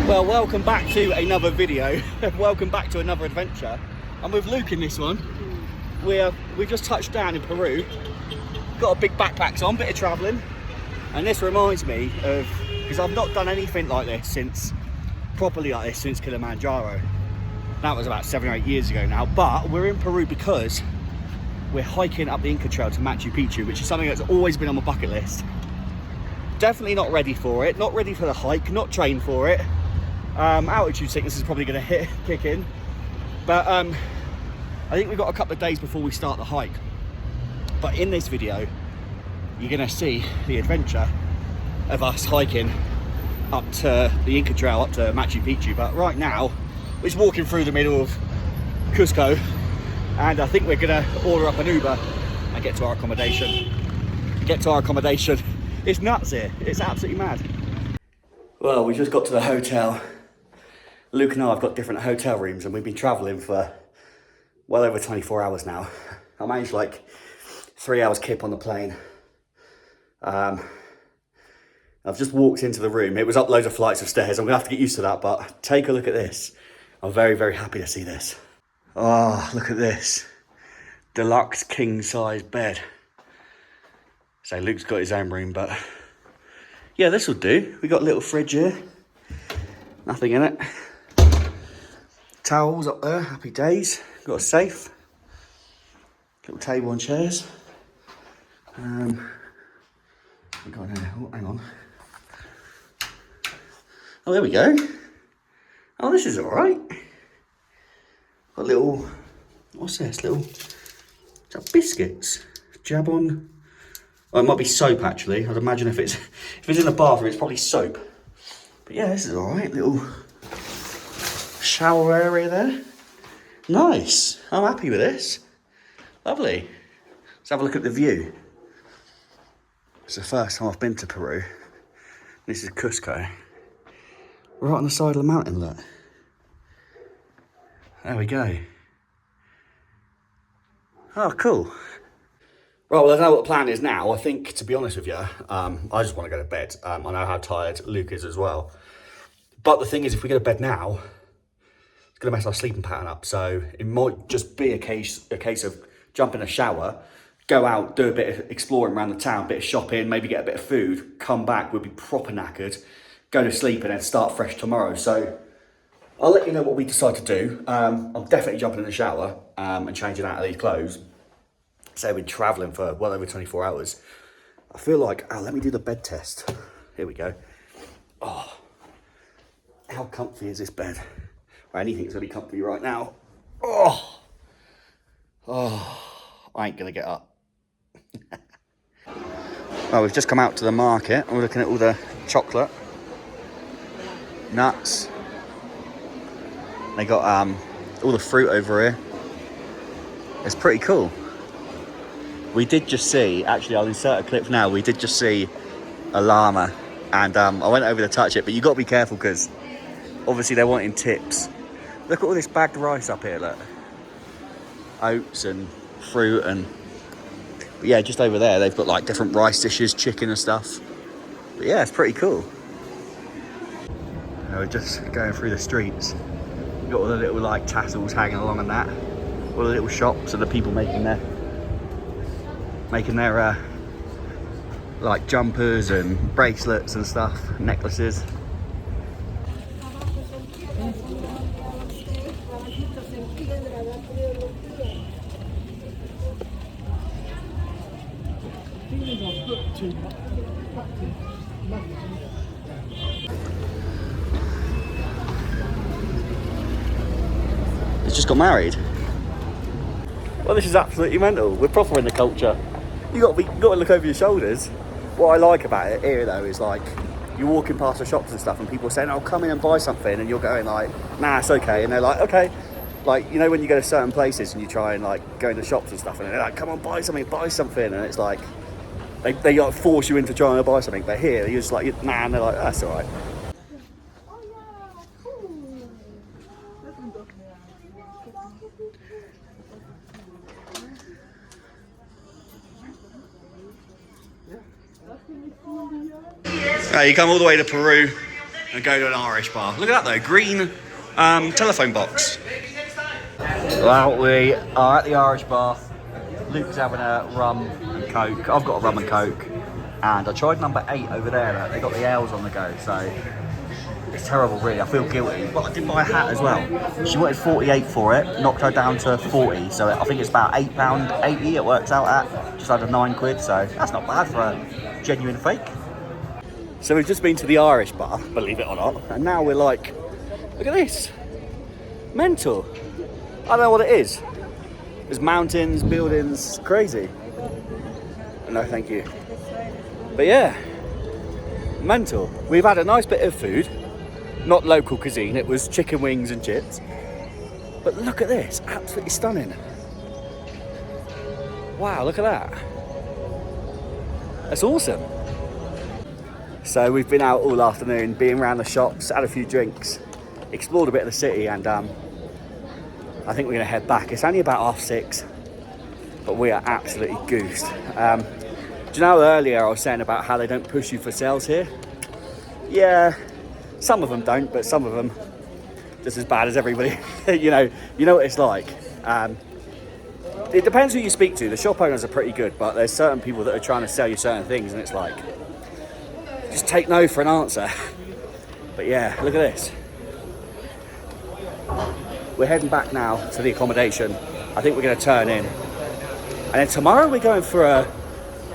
Well, welcome back to another video. Welcome back to another adventure. I'm with Luke in this one. We've just touched down in Peru. Got a big backpacks on, bit of travelling. And this reminds me of, because I've not done anything like this since Kilimanjaro. That was about 7 or 8 years ago now. But we're in Peru because we're hiking up the Inca Trail to Machu Picchu, which is something that's always been on my bucket list. Definitely not ready for it, not ready for the hike, not trained for it. Altitude sickness is probably going to kick in, but I think we've got a couple of days before we start the hike. But in this video you're going to see the adventure of us hiking up to the Inca Trail, up to Machu Picchu. But right now we're just walking through the middle of Cusco, and I think we're going to order up an Uber and get to our accommodation. It's nuts here, it's absolutely mad. Well, we just got to the hotel. Luke and I have got different hotel rooms, and we've been travelling for well over 24 hours now. I managed like 3 hours kip on the plane. I've just walked into the room. It was up loads of flights of stairs. I'm gonna have to get used to that, but take a look at this. I'm very, very happy to see this. Oh, look at this. Deluxe king size bed. So Luke's got his own room, but yeah, this will do. We got a little fridge here. Nothing in it. Towels up there, happy days. Got a safe. Little table and chairs. We got oh, hang on. Oh, there we go. Oh, this is all right. Got a little, what's this? Little, is that biscuits? Jab on. Oh, it might be soap actually. I'd imagine if it's in the bathroom, it's probably soap. But yeah, this is all right. Little shower area there. Nice. I'm happy with this. Lovely. Let's have a look at the view. It's the first time I've been to Peru. This is Cusco. Right on the side of the mountain, look. There we go. Oh, cool. Right, well, I don't know what the plan is now. I think, to be honest with you, I just want to go to bed. I know how tired Luke is as well. But the thing is, if we go to bed now, it's going to mess our sleeping pattern up. So it might just be a case of jump in a shower, go out, do a bit of exploring around the town, bit of shopping, maybe get a bit of food, come back, we'll be proper knackered, go to sleep and then start fresh tomorrow. So I'll let you know what we decide to do. I'm definitely jumping in the shower and changing out of these clothes. So we've been travelling for well over 24 hours. I feel like, let me do the bed test. Here we go. Oh, how comfy is this bed? Or anything's gonna be comfy right now. Oh, I ain't gonna get up. Well, we've just come out to the market and we're looking at all the chocolate, nuts. They got all the fruit over here. It's pretty cool. We did just see, actually I'll insert a clip now, we did just see a llama, and I went over to touch it, but you got to be careful because obviously they're wanting tips. Look at all this bagged rice up here, look. Oats and fruit and, but yeah, just over there they've got like different rice dishes, chicken and stuff. But yeah, it's pretty cool. We're just going through the streets. You've got all the little like tassels hanging along and that. All the little shops and the people making their like jumpers and bracelets and stuff, necklaces. He's just got married. Well, this is absolutely mental. We're proper in the culture. You got to look over your shoulders. What I like about it here, though, is like you're walking past the shops and stuff, and people are saying, "Oh, come in and buy something," and you're going like, "Nah, it's okay," and they're like, "Okay." Like, you know, when you go to certain places and you try and like go in the shops and stuff, and they're like, "Come on, buy something," and it's like they like force you into trying to buy something. But here, you're just like, "Nah," and they're like, "That's all right." You come all the way to Peru and go to an Irish bar. Look at that though, green telephone box. Well, we are at the Irish bar. Luke's having a rum and coke. I've got a rum and coke. And I tried number 8 over there. They got the ales on the go, so it's terrible really. I feel guilty. But I did buy a hat as well. She wanted 48 for it, knocked her down to 40. So I think it's about £8.80 it works out at. Just under £9, so that's not bad for a genuine fake. So we've just been to the Irish bar, believe it or not. And now we're like, look at this. Mental. I don't know what it is. There's mountains, buildings, crazy. No, thank you. But yeah, mental. We've had a nice bit of food, not local cuisine. It was chicken wings and chips. But look at this, absolutely stunning. Wow, look at that. That's awesome. So we've been out all afternoon, been around the shops, had a few drinks, explored a bit of the city, and I think we're gonna head back. It's only about 6:30, but we are absolutely goosed. Do you know earlier I was saying about how they don't push you for sales here? Yeah, some of them don't, but some of them just as bad as everybody. you know what it's like. It depends who you speak to. The shop owners are pretty good, but there's certain people that are trying to sell you certain things, and it's like, just take no for an answer. But yeah, look at this. We're heading back now to the accommodation. I think we're going to turn in. And then tomorrow we're going for a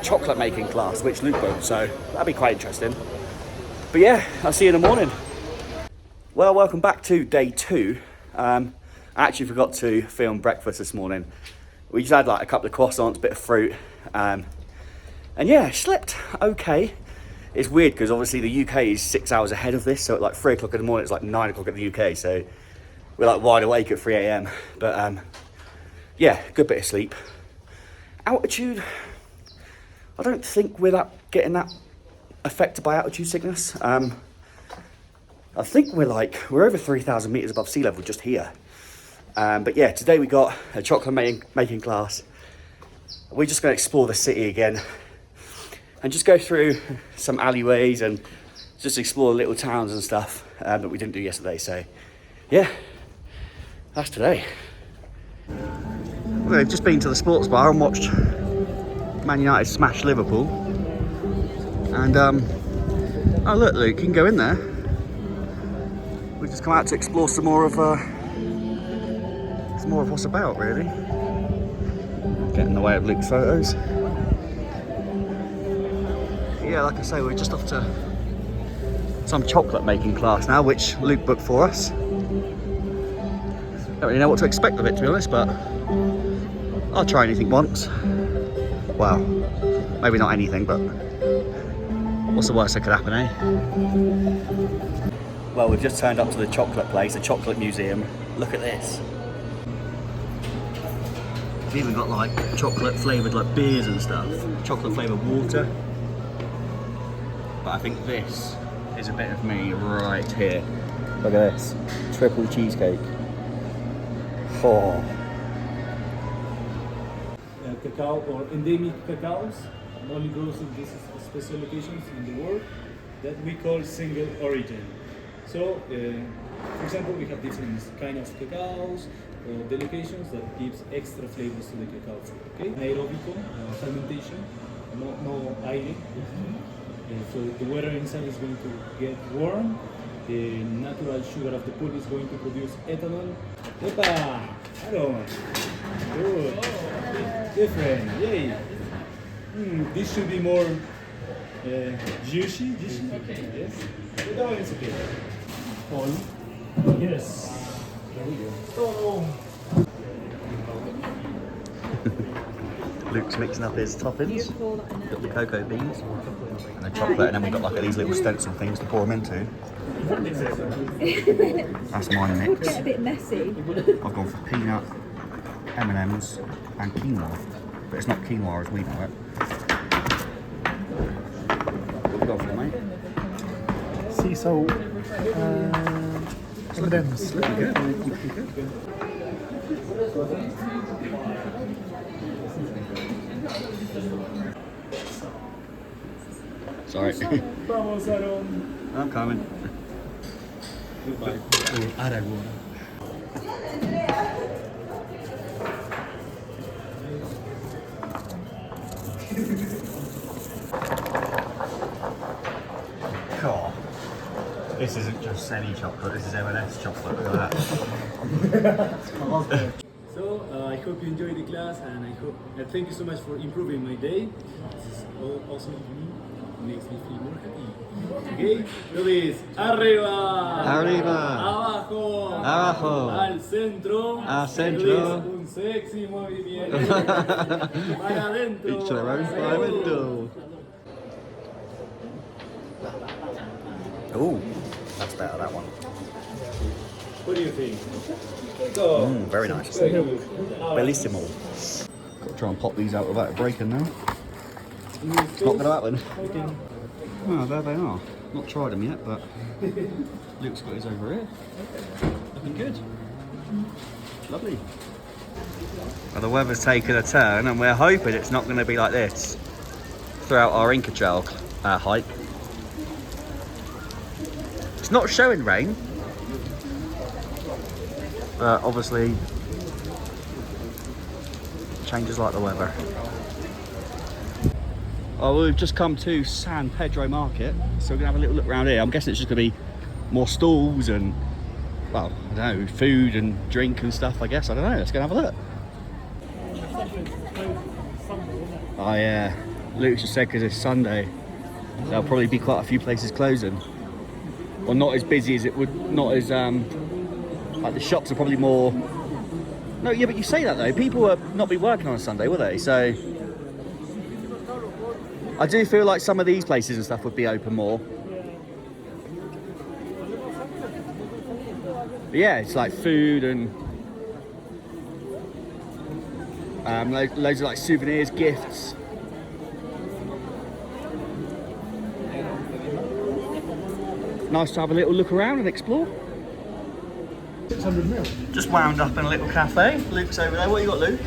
chocolate making class, which Luke booked, so that'll be quite interesting. But yeah, I'll see you in the morning. Well, welcome back to day 2. I actually forgot to film breakfast this morning. We just had like a couple of croissants, bit of fruit, and yeah, slept okay. It's weird because obviously the UK is 6 hours ahead of this, so at like 3 o'clock in the morning it's like 9 o'clock in the UK, so we're like wide awake at 3 a.m. But yeah, good bit of sleep. Altitude, I don't think we're getting that affected by altitude sickness. I think we're over 3,000 meters above sea level just here. But yeah, today we got a chocolate making class. We're just going to explore the city again and just go through some alleyways and just explore little towns and stuff that we didn't do yesterday. So yeah, that's today. We've just been to the sports bar and watched Man United smash Liverpool. And oh look, Luke, you can go in there. We've just come out to explore some more of what's about, really. Get in the way of Luke's photos. Yeah, like I say, we're just off to some chocolate making class now, which Luke booked for us. Don't really know what to expect of it, to be honest, but I'll try anything once. Well, maybe not anything, but what's the worst that could happen, eh? Well, we've just turned up to the chocolate place, the chocolate museum. Look at this. We've even got like chocolate flavoured like beers and stuff. Chocolate flavoured water. But I think this is a bit of me right here. Look at this. Triple cheesecake. Oh. Cacao or endemic cacaos only grows in these special locations in the world that we call single origin. So, for example, we have different kinds of cacaos or delications that gives extra flavors to the cacao fruit. Okay, anaerobic fermentation, no idling. So the weather inside is going to get warm. The natural sugar of the pulp is going to produce ethanol. Epa! Aroma. Good. Different. Yay. This should be more juicy. Yes. But that one is okay. All. Yes. There we go. Oh. Luke's mixing up his toppings. Got the cocoa beans and the chocolate, and then we've got like these little stencil things to pour them into. That's my mix. Get a bit messy. I've gone for peanut, M&M's and quinoa, but it's not quinoa as we know it. What have you got for mate? Sea salt. M&M's. Looking good. Sorry. I'm coming. or Aragua. God, this isn't just any chocolate, this is M&S chocolate, look at that. So I hope you enjoyed the class, and and thank you so much for improving my day. This is all awesome to me. It makes me feel more happy. Okay, Luis, arriba, Arriba, abajo, abajo, al centro, al centro. Luis, un sexy movimiento, para adentro. Each their own fundamental. Ooh, that's better, that one. What do you think? Very nice. Bellissimo. Got to try and pop these out without breaking now. It's not going to happen. Oh, there they are. Not tried them yet, but Luke's got his over here. Looking good. Lovely. Well, the weather's taken a turn, and we're hoping it's not going to be like this throughout our Inca Trail hike. It's not showing rain, but obviously changes like the weather. Oh, well, we've just come to San Pedro Market, so we're gonna have a little look around here. I'm guessing it's just gonna be more stalls and, well, I don't know, food and drink and stuff, I guess. I don't know, let's go and have a look. Oh yeah, Luke just said because it's Sunday, there'll probably be quite a few places closing. Or not as busy as it would, not as, like the shops are probably more... No, yeah, but you say that though, people will not be working on a Sunday, will they? So, I do feel like some of these places and stuff would be open more. But yeah, it's like food and loads of like souvenirs, gifts. Nice to have a little look around and explore. 600 ml. Just wound up in a little cafe. Luke's over there. What you got, Luke?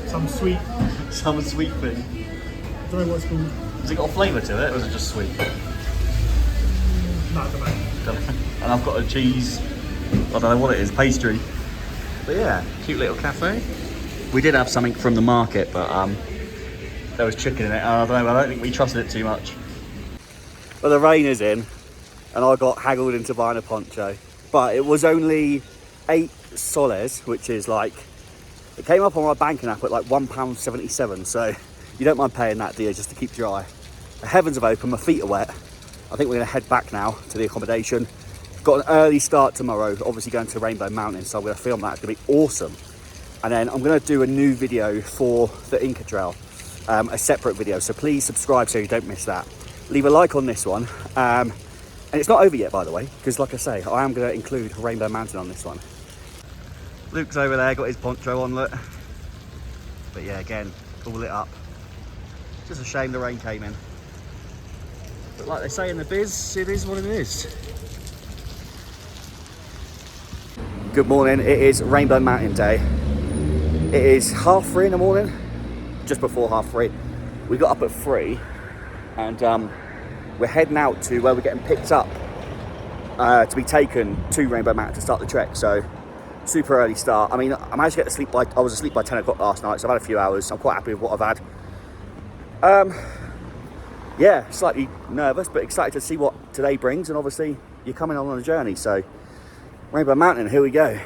Some sweet. Some sweet thing. I don't know what's called. Has it got a flavour to it, or is it just sweet? No, don't know. And I've got a cheese, I don't know what it is, pastry. But yeah, cute little cafe. We did have something from the market, but there was chicken in it. I don't know, I don't think we trusted it too much. Well, the rain is in, and I got haggled into buying a poncho. But it was only 8 soles, which is like, it came up on my banking app at like £1.77, so you don't mind paying that, do you, just to keep dry. The heavens have opened, my feet are wet. I think we're gonna head back now to the accommodation. Got an early start tomorrow, obviously going to Rainbow Mountain, so I'm gonna film that, it's gonna be awesome. And then I'm gonna do a new video for the Inca Trail, a separate video, so please subscribe so you don't miss that. Leave a like on this one. And it's not over yet, by the way, because like I say, I am gonna include Rainbow Mountain on this one. Luke's over there, got his poncho on, look. But yeah, again, all lit up. Just a shame the rain came in. But like they say in the biz, it is what it is. Good morning, it is Rainbow Mountain Day. It is 3:30 in the morning, just before 3:30. We got up at 3 and we're heading out to where we're getting picked up to be taken to Rainbow Mountain to start the trek. So super early start. I mean, I managed to get to sleep I was asleep by 10 o'clock last night, so I've had a few hours. I'm quite happy with what I've had. Yeah, slightly nervous, but excited to see what today brings. And obviously you're coming on a journey, so Rainbow Mountain, here we go.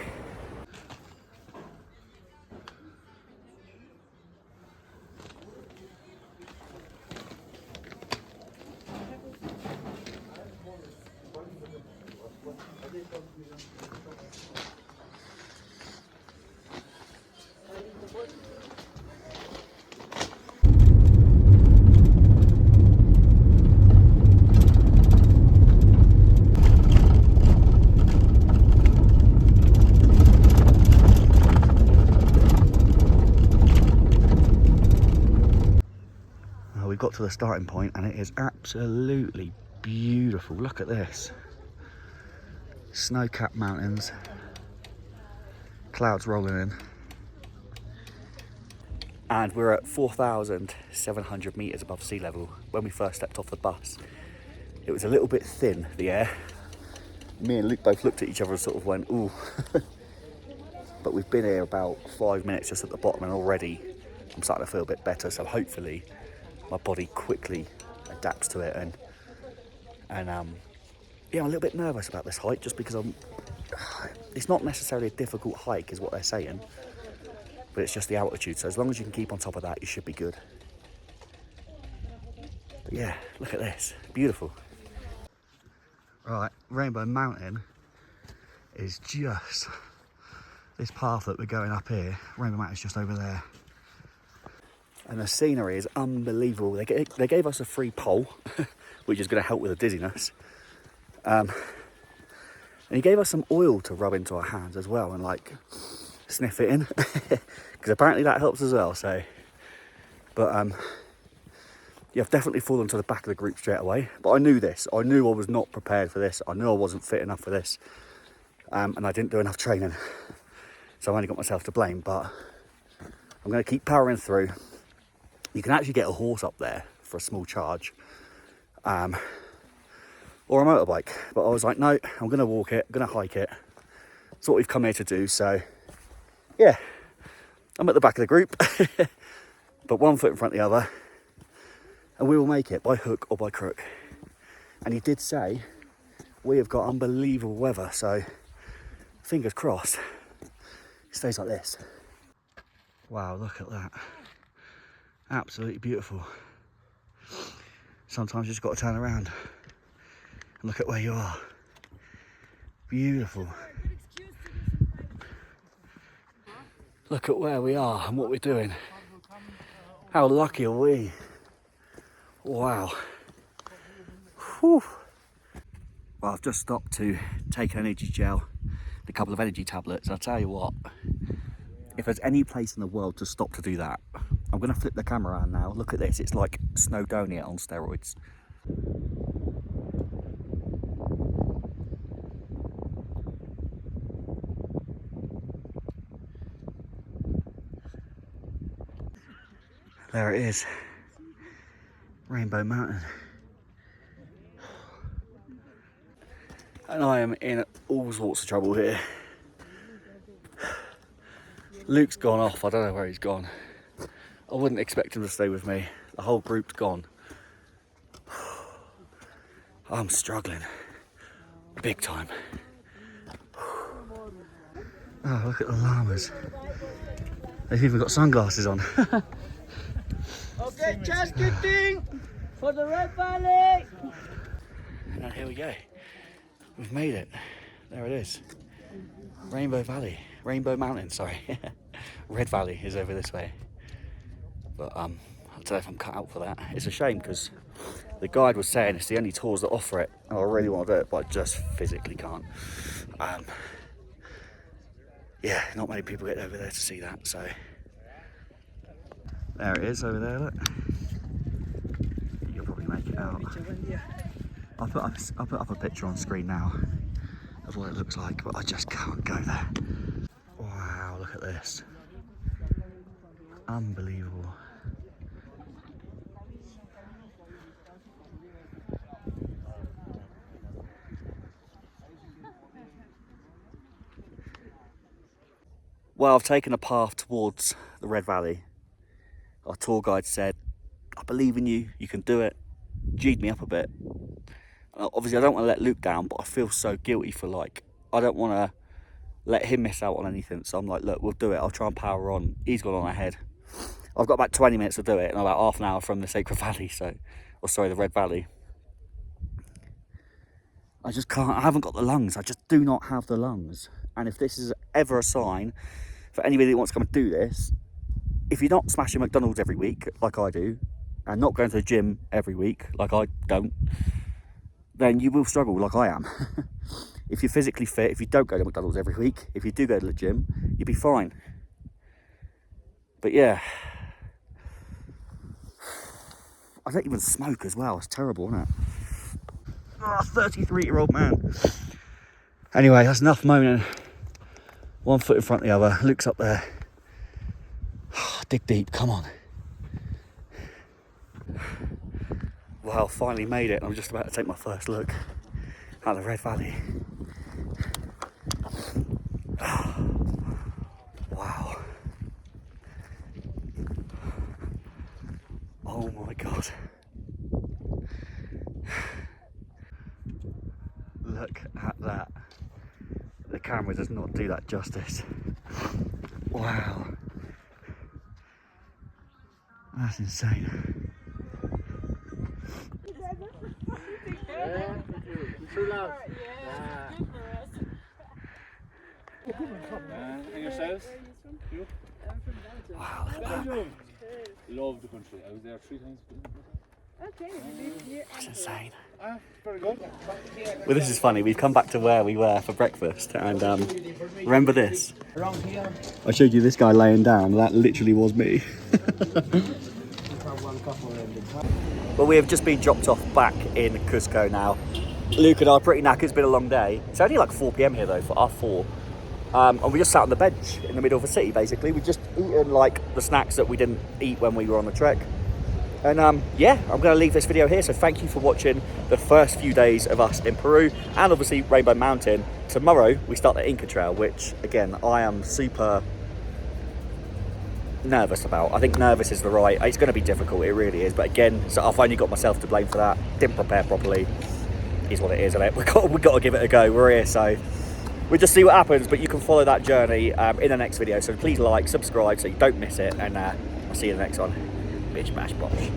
We've got to the starting point and it is absolutely beautiful. Look at this. Snow-capped mountains. Clouds rolling in. And we're at 4,700 meters above sea level. When we first stepped off the bus, it was a little bit thin, the air. Me and Luke both looked at each other and sort of went, ooh. But we've been here about 5 minutes just at the bottom, and already I'm starting to feel a bit better. So hopefully my body quickly adapts to it. And yeah, I'm a little bit nervous about this hike just because it's not necessarily a difficult hike is what they're saying, but it's just the altitude. So as long as you can keep on top of that, you should be good. But yeah, look at this, beautiful. Right, Rainbow Mountain is just this path that we're going up here. Rainbow Mountain's just over there. And the scenery is unbelievable. They gave us a free pole, which is going to help with the dizziness. And he gave us some oil to rub into our hands as well and like sniff it in, because apparently that helps as well. So, but yeah, I've definitely fallen to the back of the group straight away. But I knew this. I knew I was not prepared for this. I knew I wasn't fit enough for this, and I didn't do enough training. So I've only got myself to blame. But I'm going to keep powering through. You can actually get a horse up there for a small charge, or a motorbike. But I was like, no, I'm going to walk it, I'm going to hike it. That's what we've come here to do. So yeah, I'm at the back of the group, but one foot in front of the other, and we will make it by hook or by crook. And he did say we have got unbelievable weather, so fingers crossed it stays like this. Wow, look at that. Absolutely beautiful. Sometimes you just got to turn around and look at where you are. Beautiful. Look at where we are and what we're doing. How lucky are we? Wow. Whew. Well, I've just stopped to take an energy gel, a couple of energy tablets. I'll tell you what, if there's any place in the world to stop to do that, I'm going to flip the camera around now. Look at this. It's like Snowdonia on steroids. There it is. Rainbow Mountain. And I am in all sorts of trouble here. Luke's gone off. I don't know where he's gone. I wouldn't expect him to stay with me. The whole group's gone. I'm struggling. Big time. Oh, look at the llamas. They've even got sunglasses on. Okay, chest kicking for the Red Valley. And here we go. We've made it. There it is. Rainbow Valley. Rainbow Mountain, sorry. Red Valley is over this way. But I don't know if I'm cut out for that. It's a shame because the guide was saying it's the only tours that offer it. And I really want to do it, but I just physically can't. Yeah, not many people get over there to see that, so. There it is over there, look. You'll probably make it out. I'll put up a picture on screen now of what it looks like, but I just can't go there. Wow, look at this. Unbelievable. Well, I've taken a path towards the Red Valley. Our tour guide said, I believe in you, you can do it. G'd me up a bit. Obviously, I don't want to let Luke down, but I feel so guilty for I don't want to let him miss out on anything. So I'm like, look, we'll do it. I'll try and power on. He's gone on ahead. I've got about 20 minutes to do it and about half an hour from the Sacred Valley, the Red Valley. I just can't, I haven't got the lungs. I just do not have the lungs. And if this is ever a sign for anybody that wants to come and do this, if you're not smashing McDonald's every week, like I do, and not going to the gym every week, like I don't, then you will struggle like I am. If you're physically fit, if you don't go to McDonald's every week, if you do go to the gym, you'll be fine. But yeah, I don't even smoke as well. It's terrible, isn't it? Oh, 33-year-old man. Anyway, that's enough moaning. One foot in front of the other. Luke's up there. Dig deep, come on. Well, finally made it. I'm just about to take my first look. Out the Red Valley. Wow. Oh my God. Look at that. The camera does not do that justice. Wow. That's insane. And yourselves? You? Wow, look at that. Love the country. I was there 3 times. Okay, you live here. That's insane. Very good. Well, this is funny. We've come back to where we were for breakfast, and remember this? Around here. I showed you this guy laying down. That literally was me. Well, we have just been dropped off back in Cusco now. Luke and I are pretty knackered. It's been a long day. It's only like 4 p.m. here though for our 4. And we just sat on the bench in the middle of the city. Basically, we just eaten like the snacks that we didn't eat when we were on the trek. And yeah, I'm going to leave this video here. So thank you for watching the first few days of us in Peru and obviously Rainbow Mountain. Tomorrow we start the Inca Trail, which again I am super nervous about. I think nervous is the right. It's going to be difficult. It really is. But again, so I've only got myself to blame for that. Didn't prepare properly. Is what it is, isn't it? We got to give it a go. We're here, so we'll just see what happens. But you can follow that journey in the next video. So please like, subscribe, so you don't miss it. And I'll see you in the next one. Bitch, bash, bosh.